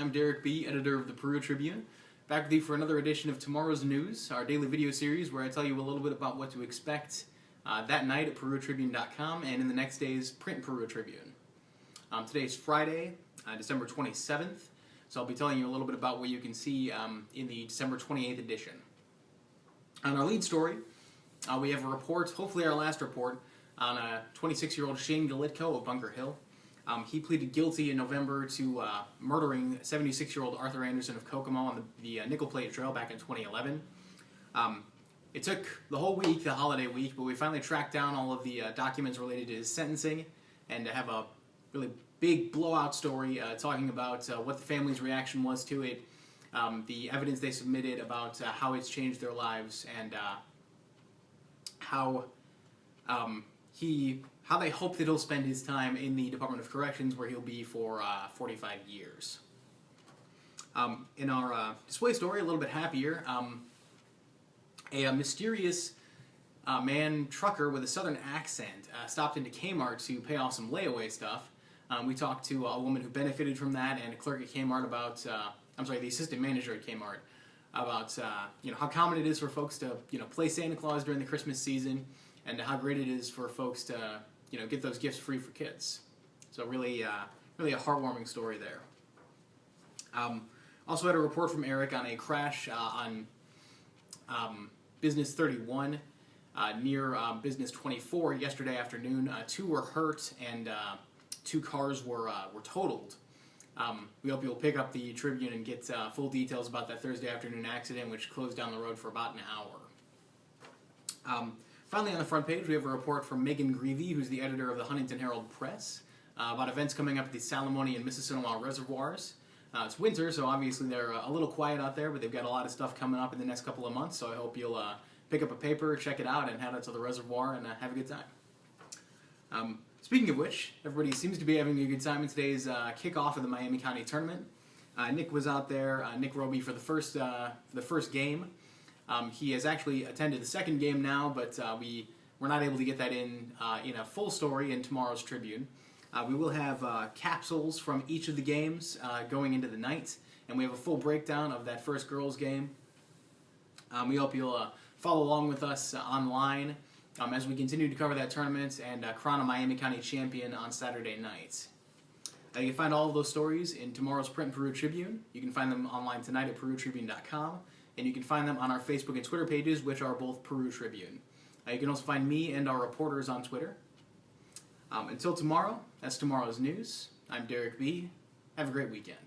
I'm Derek B., editor of the Peru Tribune, back with you for another edition of Tomorrow's News, our daily video series where I tell you a little bit about what to expect that night at PeruTribune.com and in the next day's print Peru Tribune. Today is Friday, December 27th, so I'll be telling you a little bit about what you can see in the December 28th edition. On our lead story, we have a report, hopefully our last report, on 26-year-old Shane Galitko of Bunker Hill. He pleaded guilty in November to murdering 76-year-old Arthur Anderson of Kokomo on the Nickel Plate Trail back in 2011. It took the whole week, the holiday week, but we finally tracked down all of the documents related to his sentencing and to have a really big blowout story talking about what the family's reaction was to it, the evidence they submitted about how it's changed their lives, and how they hope that he'll spend his time in the Department of Corrections, where he'll be for 45 years. In our display story, a little bit happier, a mysterious man trucker with a southern accent stopped into Kmart to pay off some layaway stuff. We talked to a woman who benefited from that and a clerk at Kmart about, the assistant manager at Kmart, about how common it is for folks to play Santa Claus during the Christmas season, and how great it is for folks to get those gifts free for kids. So really a heartwarming story there. Also had a report from Eric on a crash on Business 31 near Business 24 yesterday afternoon. Two were hurt and 2 cars were totaled. We hope you'll pick up the Tribune and get full details about that Thursday afternoon accident, which closed down the road for about an hour. Finally, on the front page, we have a report from Megan Greevy, who's the editor of the Huntington Herald Press, about events coming up at the Salamone and Mississinewa reservoirs. It's winter, so obviously they're a little quiet out there, but they've got a lot of stuff coming up in the next couple of months, so I hope you'll pick up a paper, check it out, and head out to the reservoir and have a good time. Speaking of which, everybody seems to be having a good time in today's kickoff of the Miami County Tournament. Nick was out there, Nick Roby, for the first game. He has actually attended the second game now, but we were not able to get that in a full story in tomorrow's Tribune. We will have capsules from each of the games going into the night, and we have a full breakdown of that first girls' game. We hope you'll follow along with us online as we continue to cover that tournament and crown a Miami County champion on Saturday night. You can find all of those stories in tomorrow's print Peru Tribune. You can find them online tonight at PeruTribune.com. And you can find them on our Facebook and Twitter pages, which are both Peru Tribune. You can also find me and our reporters on Twitter. Until tomorrow, that's tomorrow's news. I'm Derek B. Have a great weekend.